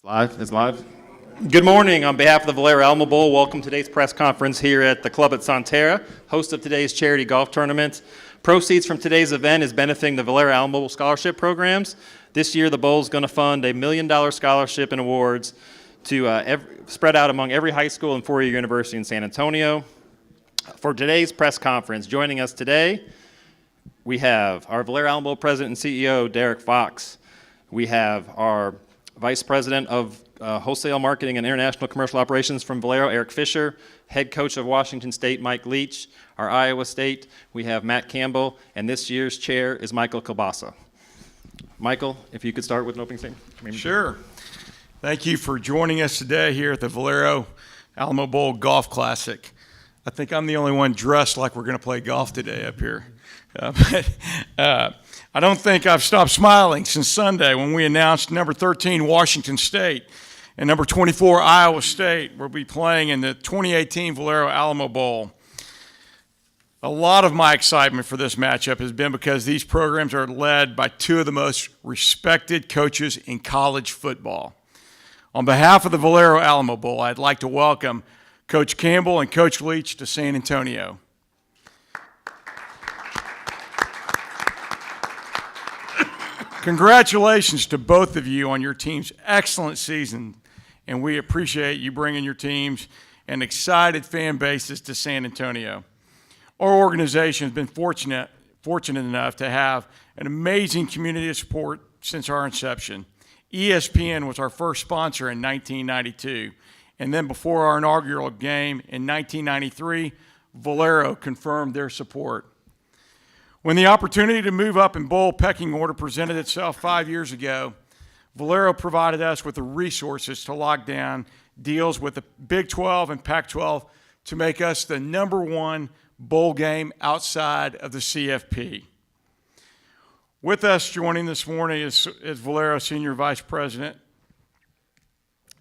It's live. Good morning. On behalf of the Valero Alamo Bowl, welcome to today's press conference here at the club at Sonterra, host of today's charity golf tournament. Proceeds from today's event is benefiting the Valero Alamo scholarship programs. This year, the bowl is going to fund $1 million scholarship and awards to spread out among every high school and four-year university in San Antonio. For today's press conference, joining us today, we have our Valero Alamo President and CEO, Derek Fox. We have our Vice President of Wholesale Marketing and International Commercial Operations from Valero, Eric Fisher. Head Coach of Washington State, Mike Leach. Our Iowa State, we have Matt Campbell. And this year's chair is Michael Kielbasa. Michael, if you could start with an opening statement. Sure. Thank you for joining us today here at the Valero Alamo Bowl Golf Classic. I think I'm the only one dressed like we're going to play golf today up here. I don't think I've stopped smiling since Sunday when we announced number 13 Washington State and number 24 Iowa State will be playing in the 2018 Valero Alamo Bowl. A lot of my excitement for this matchup has been because these programs are led by two of the most respected coaches in college football. On behalf of the Valero Alamo Bowl, I'd like to welcome Coach Campbell and Coach Leach to San Antonio. Congratulations to both of you on your team's excellent season, and we appreciate you bringing your teams and excited fan bases to San Antonio. Our organization has been fortunate enough to have an amazing community of support since our inception. ESPN was our first sponsor in 1992, and then before our inaugural game in 1993, Valero confirmed their support. When the opportunity to move up in bowl pecking order presented itself 5 years ago, Valero provided us with the resources to lock down deals with the Big 12 and Pac-12 to make us the number one bowl game outside of the CFP. With us joining this morning is Valero Senior Vice President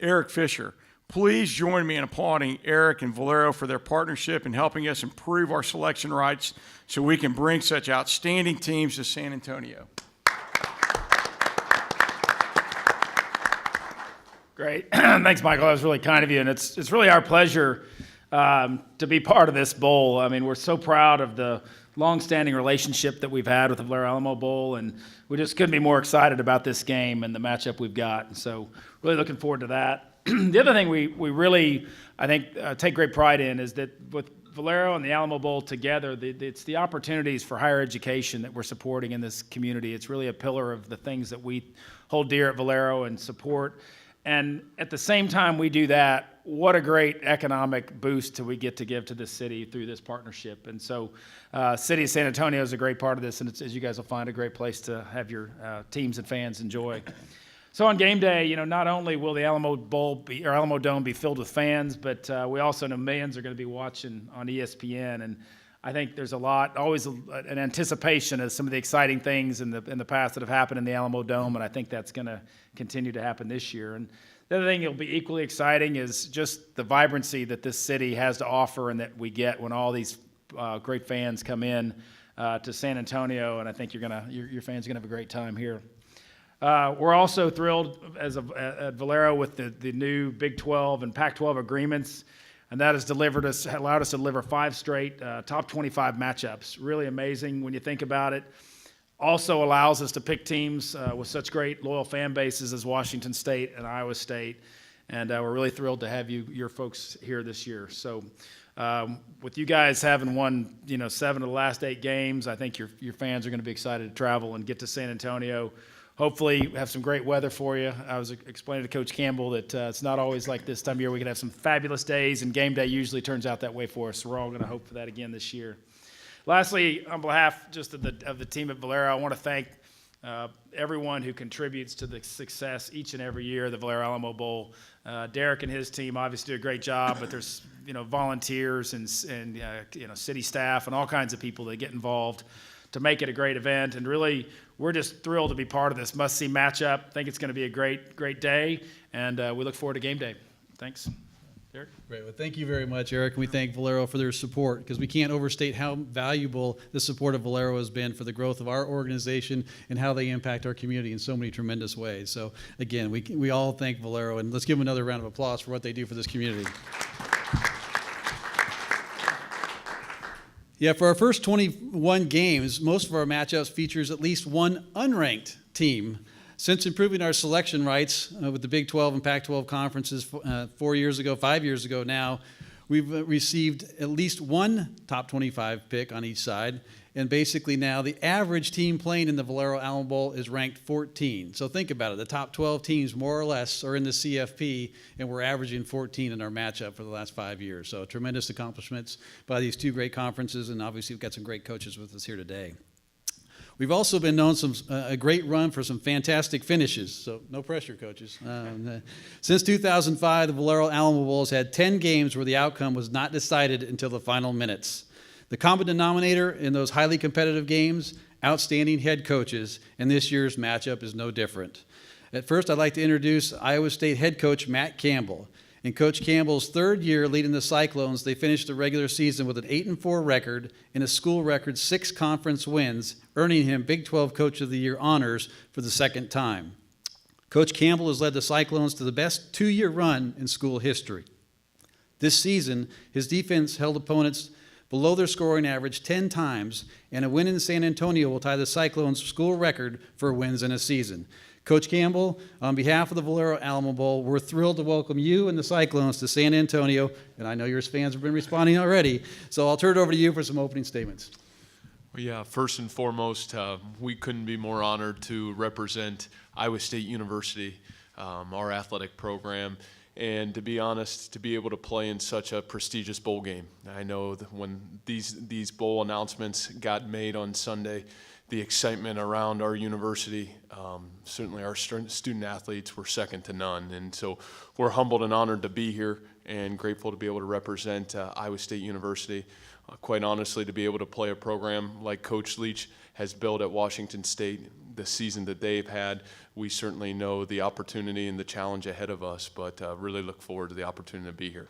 Eric Fisher. Please join me in applauding Eric and Valero for their partnership in helping us improve our selection rights so we can bring such outstanding teams to San Antonio. Great. Thanks, Michael. That was really kind of you. And it's really our pleasure to be part of this bowl. I mean, we're so proud of the long-standing relationship that we've had with the Valero Alamo Bowl, and we just couldn't be more excited about this game and the matchup we've got. And so really looking forward to that. The other thing we really, I think, take great pride in is that with Valero and the Alamo Bowl together, it's the opportunities for higher education that we're supporting in this community. It's really a pillar of the things that we hold dear at Valero and support. And at the same time we do that, what a great economic boost we get to give to this city through this partnership. And so City of San Antonio is a great part of this, and it's, as you guys will find, a great place to have your teams and fans enjoy. So on game day, not only will the Alamo Dome be filled with fans, but we also know millions are going to be watching on ESPN. And I think there's always an anticipation of some of the exciting things in the past that have happened in the Alamo Dome, and I think that's going to continue to happen this year. And the other thing that'll be equally exciting is just the vibrancy that this city has to offer and that we get when all these great fans come in to San Antonio, and I think your fans are gonna have a great time here. We're also thrilled at Valero with the new Big 12 and Pac-12 agreements, and that has allowed us to deliver 5 straight top 25 matchups. Really amazing when you think about it. Also allows us to pick teams with such great loyal fan bases as Washington State and Iowa State, and we're really thrilled to have your folks here this year. So with you guys having won 7 of the last 8 games, I think your fans are going to be excited to travel and get to San Antonio. Hopefully have some great weather for you. I was explaining to Coach Campbell that it's not always like this time of year. We can have some fabulous days, and game day usually turns out that way for us. So we're all going to hope for that again this year. Lastly, on behalf just of the team at Valero, I want to thank everyone who contributes to the success each and every year of the Valero Alamo Bowl. Derek and his team obviously do a great job, but there's volunteers and city staff and all kinds of people that get involved to make it a great event. And really, we're just thrilled to be part of this must-see matchup. I think it's going to be a great day, and we look forward to game day. Thanks. Eric? Great. Well, thank you very much, Eric. And we thank Valero for their support because we can't overstate how valuable the support of Valero has been for the growth of our organization and how they impact our community in so many tremendous ways. So, again, we all thank Valero, and let's give them another round of applause for what they do for this community. Yeah, for our first 21 games, most of our matchups features at least one unranked team. Since improving our selection rights with the Big 12 and Pac-12 conferences 5 years ago now, we've received at least one top 25 pick on each side. And basically now the average team playing in the Valero Alamo Bowl is ranked 14. So think about it. The top 12 teams more or less are in the CFP, and we're averaging 14 in our matchup for the last 5 years. So tremendous accomplishments by these two great conferences, and obviously we've got some great coaches with us here today. We've also been known a great run for some fantastic finishes, so no pressure, coaches. Since 2005, the Valero Alamo Bowl has had 10 games where the outcome was not decided until the final minutes. The common denominator in those highly competitive games, outstanding head coaches, and this year's matchup is no different. At first, I'd like to introduce Iowa State head coach Matt Campbell. In Coach Campbell's third year leading the Cyclones, they finished the regular season with an 8-4 record and a school record 6 conference wins, earning him Big 12 Coach of the Year honors for the second time. Coach Campbell has led the Cyclones to the best 2-year run in school history. This season, his defense held opponents below their scoring average 10 times, and a win in San Antonio will tie the Cyclones' school record for wins in a season. Coach Campbell, on behalf of the Valero Alamo Bowl, we're thrilled to welcome you and the Cyclones to San Antonio, and I know your fans have been responding already, so I'll turn it over to you for some opening statements. Well, yeah, first and foremost, we couldn't be more honored to represent Iowa State University, our athletic program, and to be honest, to be able to play in such a prestigious bowl game. I know that when these bowl announcements got made on Sunday, the excitement around our university, certainly our student athletes were second to none. And so we're humbled and honored to be here and grateful to be able to represent Iowa State University. Quite honestly, to be able to play a program like Coach Leach has built at Washington State, the season that they've had, we certainly know the opportunity and the challenge ahead of us, but really look forward to the opportunity to be here.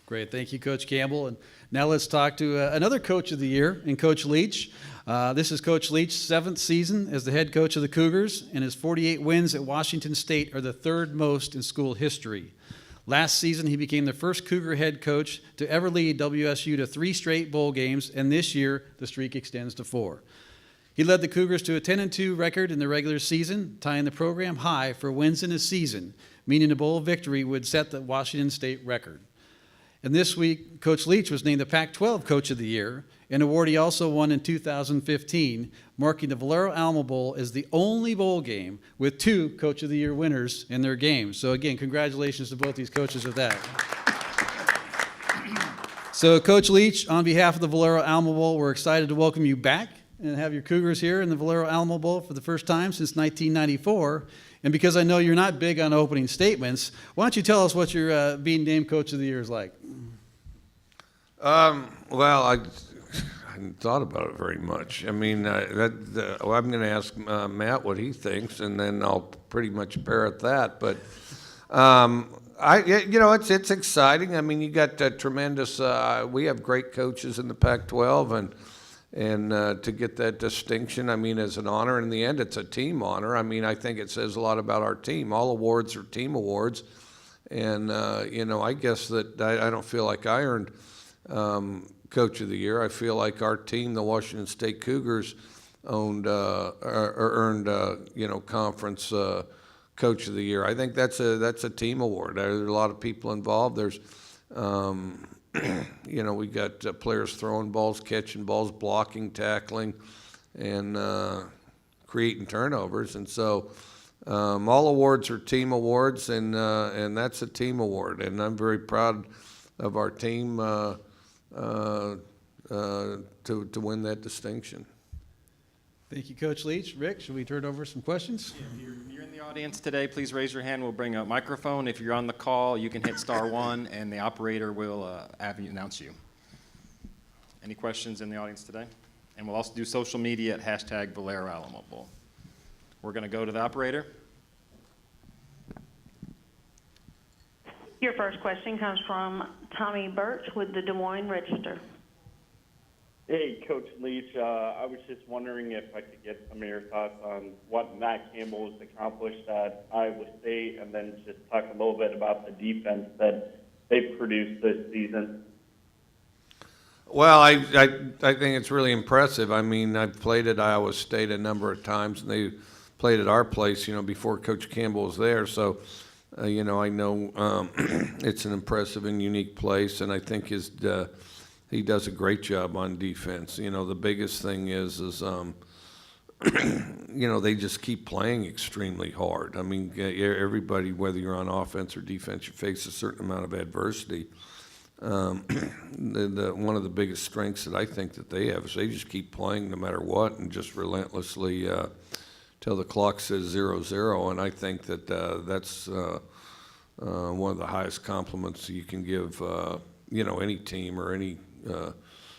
Great. Thank you, Coach Campbell. And now let's talk to another Coach of the Year, and Coach Leach. This is Coach Leach's 7th season as the head coach of the Cougars, and his 48 wins at Washington State are the 3rd most in school history. Last season, he became the first Cougar head coach to ever lead WSU to 3 straight bowl games, and this year, the streak extends to 4. He led the Cougars to a 10-2 record in the regular season, tying the program high for wins in a season, meaning a bowl victory would set the Washington State record. And this week, Coach Leach was named the Pac-12 Coach of the Year, an award he also won in 2015, marking the Valero Alamo Bowl as the only bowl game with 2 Coach of the Year winners in their games. So again, congratulations to both these coaches of that. So Coach Leach, on behalf of the Valero Alamo Bowl, we're excited to welcome you back and have your Cougars here in the Valero Alamo Bowl for the first time since 1994. And because I know you're not big on opening statements, why don't you tell us what your being named Coach of the Year is like? Well, I hadn't thought about it very much. I mean, I'm going to ask Matt what he thinks, and then I'll pretty much parrot that. But it's exciting. I mean, you got tremendous. We have great coaches in the Pac-12, and to get that distinction, I mean, as an honor. In the end, it's a team honor. I mean, I think it says a lot about our team. All awards are team awards, and I guess that I don't feel like I earned Coach of the Year. I feel like our team, the Washington State Cougars, earned conference Coach of the Year. I think that's a team award. There are a lot of people involved. There's we got players throwing balls, catching balls, blocking, tackling, and creating turnovers. And so all awards are team awards, and that's a team award. And I'm very proud of our team to win that distinction. Thank you, Coach Leach. Rick, should we turn over some questions? If you're in the audience today, please raise your hand. We'll bring a microphone. If you're on the call, you can hit *1, and the operator will announce you. Any questions in the audience today? And we'll also do social media at #Valero Alamo Bowl. We're going to go to the operator. Your first question comes from Tommy Birch with the Des Moines Register. Hey, Coach Leach. I was just wondering if I could get some of your thoughts on what Matt Campbell has accomplished at Iowa State, and then just talk a little bit about the defense that they've produced this season. Well, I think it's really impressive. I mean, I've played at Iowa State a number of times, and they played at our place, before Coach Campbell was there. So, I know it's an impressive and unique place, and I think he does a great job on defense. The biggest thing is they just keep playing extremely hard. I mean, everybody, whether you're on offense or defense, you face a certain amount of adversity. One of the biggest strengths that I think that they have is they just keep playing no matter what and just relentlessly till the clock says 0-0. And I think that that's one of the highest compliments you can give any team or any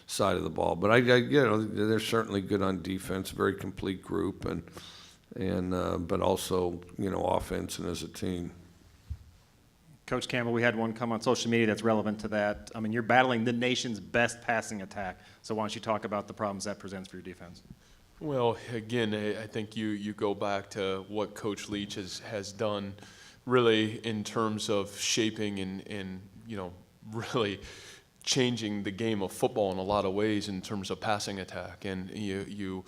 side of the ball. But they're certainly good on defense, very complete group, and but also offense and as a team. Coach Campbell, we had one come on social media that's relevant to that. I mean, you're battling the nation's best passing attack. So why don't you talk about the problems that presents for your defense? Well, again, I think you go back to what Coach Leach has done really in terms of shaping and really changing the game of football in a lot of ways in terms of passing attack. And you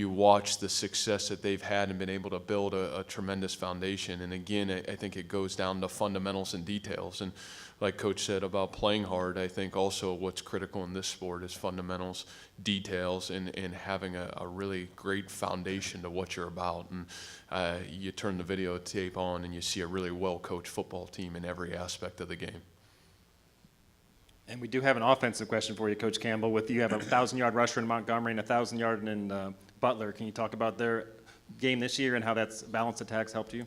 watch the success that they've had and been able to build a tremendous foundation. And again, I think it goes down to fundamentals and details. And like Coach said about playing hard, I think also what's critical in this sport is fundamentals, details, and having a really great foundation to what you're about. And you turn the videotape on and you see a really well-coached football team in every aspect of the game. And we do have an offensive question for you, Coach Campbell. You have a 1,000-yard rusher in Montgomery and a 1,000-yard in Butler. Can you talk about their game this year and how that's balanced attacks helped you?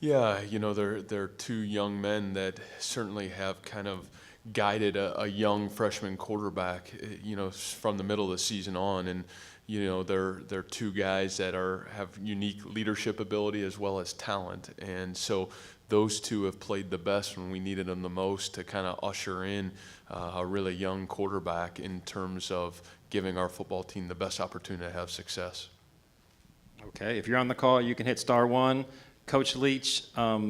Yeah, they're two young men that certainly have kind of guided a young freshman quarterback, from the middle of the season on. And, they're two guys that have unique leadership ability as well as talent. And so those two have played the best when we needed them the most to kind of usher in a really young quarterback in terms of giving our football team the best opportunity to have success. Okay, if you're on the call, you can hit *1. Coach Leach,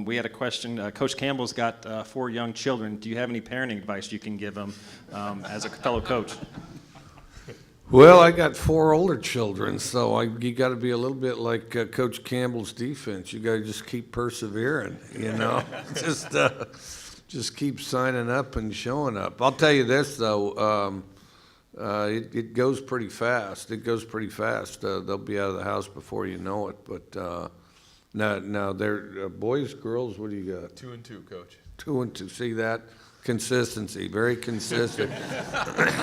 we had a question. Coach Campbell's got 4 young children. Do you have any parenting advice you can give them as a fellow coach? Well, I got 4 older children, so you got to be a little bit like Coach Campbell's defense. You got to just keep persevering, just keep signing up and showing up. I'll tell you this though, it goes pretty fast. They'll be out of the house before you know it. But now they're boys, girls. What do you got? 2 and 2, Coach. 2 and 2. See that? Consistency, very consistent.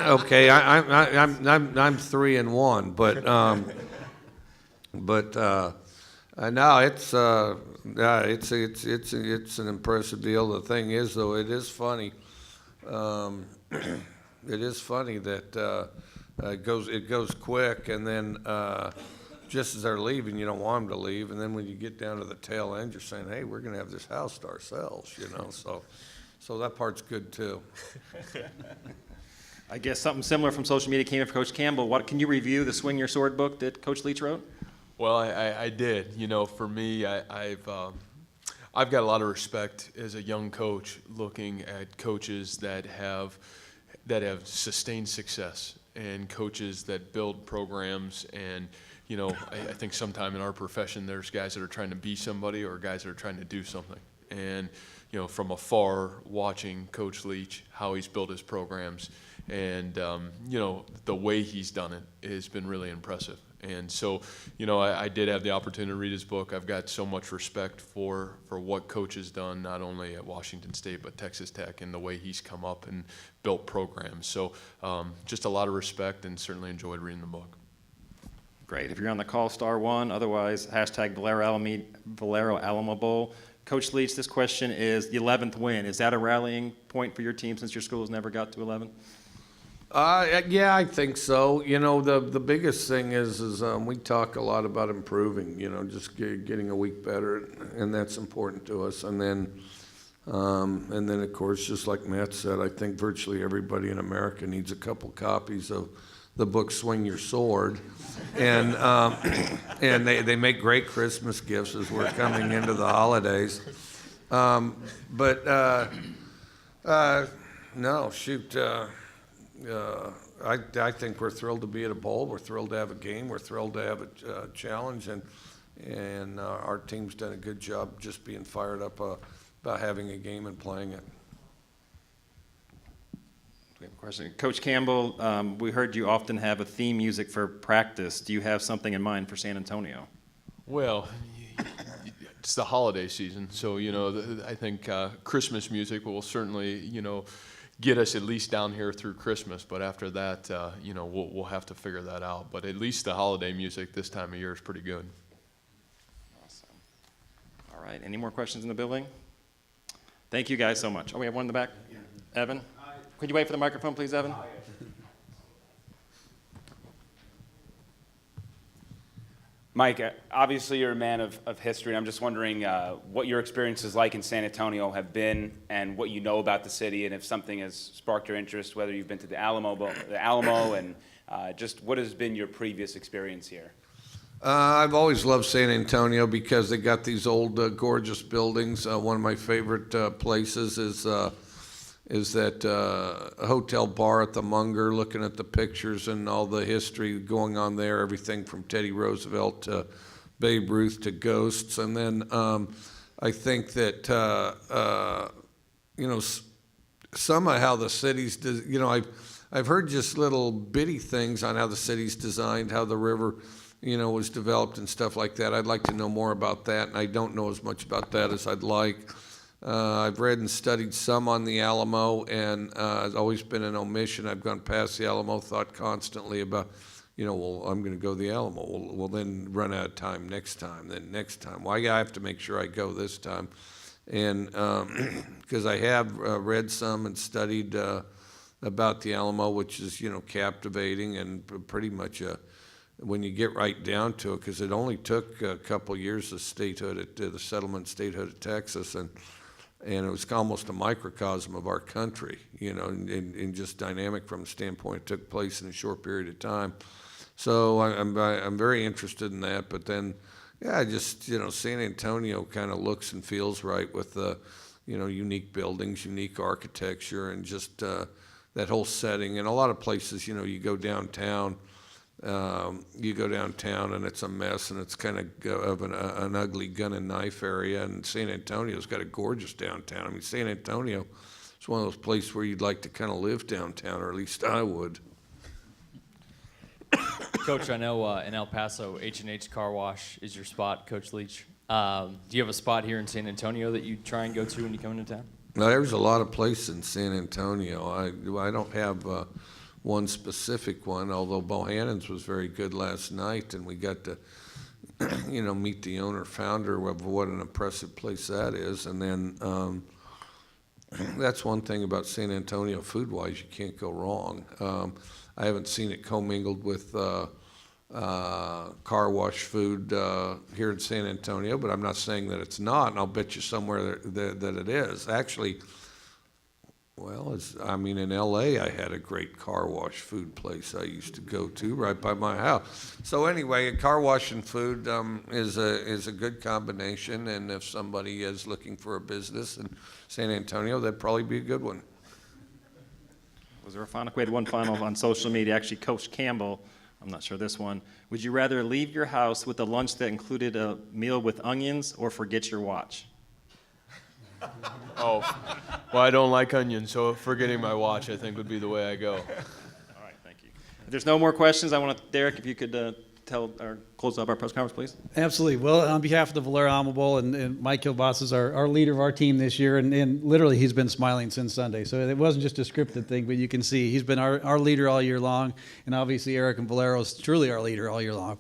Okay, I'm 3 and 1, but no, it's an impressive deal. The thing is, though, it is funny. It is funny that it goes quick, and then just as they're leaving, you don't want them to leave, and then when you get down to the tail end, you're saying, "Hey, we're going to have this house to ourselves," So that part's good too. I guess something similar from social media came in for Coach Campbell. Can you review the Swing Your Sword book that Coach Leach wrote? Well, I did. For me, I've got a lot of respect as a young coach looking at coaches that have sustained success and coaches that build programs. And I think sometime in our profession there's guys that are trying to be somebody or guys that are trying to do something. And from afar, watching Coach Leach, how he's built his programs, and the way he's done it has been really impressive. And so, I did have the opportunity to read his book. I've got so much respect for what Coach has done, not only at Washington State but Texas Tech, and the way he's come up and built programs. So, just a lot of respect, and certainly enjoyed reading the book. Great. If you're on the call, *1. Otherwise, #Valero Alamo Bowl. Coach Leach, this question is the 11th win. Is that a rallying point for your team since your school has never got to 11? Yeah, I think so. The biggest thing is we talk a lot about improving, just getting a week better, and that's important to us. And then And then, of course, just like Matt said, I think virtually everybody in America needs a couple copies of the book Swing Your Sword. And, and they make great Christmas gifts as we're coming into the holidays. No, shoot. I think we're thrilled to be at a bowl. We're thrilled to have a game. We're thrilled to have a challenge. And our team's done a good job just being fired up about having a game and playing it. We have a question. Coach Campbell, we heard you often have a theme music for practice. Do you have something in mind for San Antonio? Well, it's the holiday season, so, I think Christmas music will certainly, get us at least down here through Christmas, but after that, we'll have to figure that out. But at least the holiday music this time of year is pretty good. Awesome. All right, any more questions in the building? Thank you guys so much. Oh, we have one in the back. Evan? Could you wait for the microphone, please, Evan? Mike, obviously you're a man of history. I'm just wondering what your experiences like in San Antonio have been and what you know about the city, and if something has sparked your interest, whether you've been to the Alamo and just what has been your previous experience here? I've always loved San Antonio because they got these old gorgeous buildings. One of my favorite places is that hotel bar at the Munger, looking at the pictures and all the history going on there, everything from Teddy Roosevelt to Babe Ruth to ghosts. And then I think that, some of how the city's, I've heard just little bitty things on how the city's designed, how the river, was developed and stuff like that. I'd like to know more about that, and I don't know as much about that as I'd like. I've read and studied some on the Alamo, and it's always been an omission. I've gone past the Alamo, thought constantly about, well, I'm going to go to the Alamo. Well, then run out of time next time, then next time. Well, I have to make sure I go this time. And because I have read some and studied about the Alamo, which is, captivating and pretty much when you get right down to it, because it only took a couple years of statehood, the settlement statehood of Texas, and it was almost a microcosm of our country, and just dynamic from the standpoint it took place in a short period of time. So I'm very interested in that. But then, San Antonio kind of looks and feels right with the, unique buildings, unique architecture, and just that whole setting. And a lot of places, you go downtown. And it's a mess, and it's kind of an ugly gun and knife area. And San Antonio's got a gorgeous downtown. I mean, San Antonio is one of those places where you'd like to kind of live downtown, or at least I would. Coach, I know in El Paso, H&H Car Wash is your spot, Coach Leach. Do you have a spot here in San Antonio that you try and go to when you come into town? Now, there's a lot of places in San Antonio. I don't have one specific one, although Bohannon's was very good last night, and we got to, meet the owner-founder of what an impressive place that is. And then that's one thing about San Antonio food-wise, you can't go wrong. I haven't seen it commingled with car wash food here in San Antonio, but I'm not saying that it's not, and I'll bet you somewhere that it is. Actually, in L.A. I had a great car wash food place I used to go to right by my house. So anyway, car wash and food is a good combination, and if somebody is looking for a business in San Antonio, that'd probably be a good one. Was there a final? We had one final on social media. Actually, Coach Campbell, I'm not sure this one. Would you rather leave your house with a lunch that included a meal with onions or forget your watch? Oh, well, I don't like onions, so forgetting my watch, I think, would be the way I go. All right, thank you. If there's no more questions, I want to, Derek, if you could tell or close up our press conference, please. Absolutely. Well, on behalf of the Valero Alamo Bowl, and Mike Kilbasa is our leader of our team this year, and literally he's been smiling since Sunday. So it wasn't just a scripted thing, but you can see he's been our leader all year long, and obviously Eric and Valero is truly our leader all year long.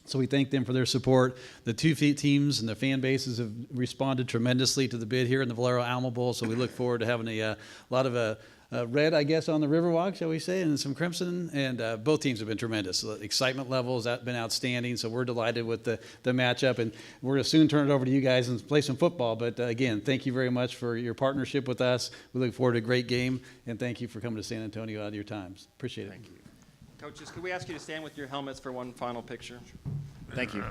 So we thank them for their support. The two teams and the fan bases have responded tremendously to the bid here in the Valero Alamo Bowl. So we look forward to having a lot of red, I guess, on the Riverwalk, shall we say, and some crimson. And both teams have been tremendous. The excitement level has been outstanding, so we're delighted with the matchup. And we're going to soon turn it over to you guys and play some football. But again, thank you very much for your partnership with us. We look forward to a great game, and thank you for coming to San Antonio out of your times. Appreciate it. Thank you. Coaches, could we ask you to stand with your helmets for one final picture? Thank you.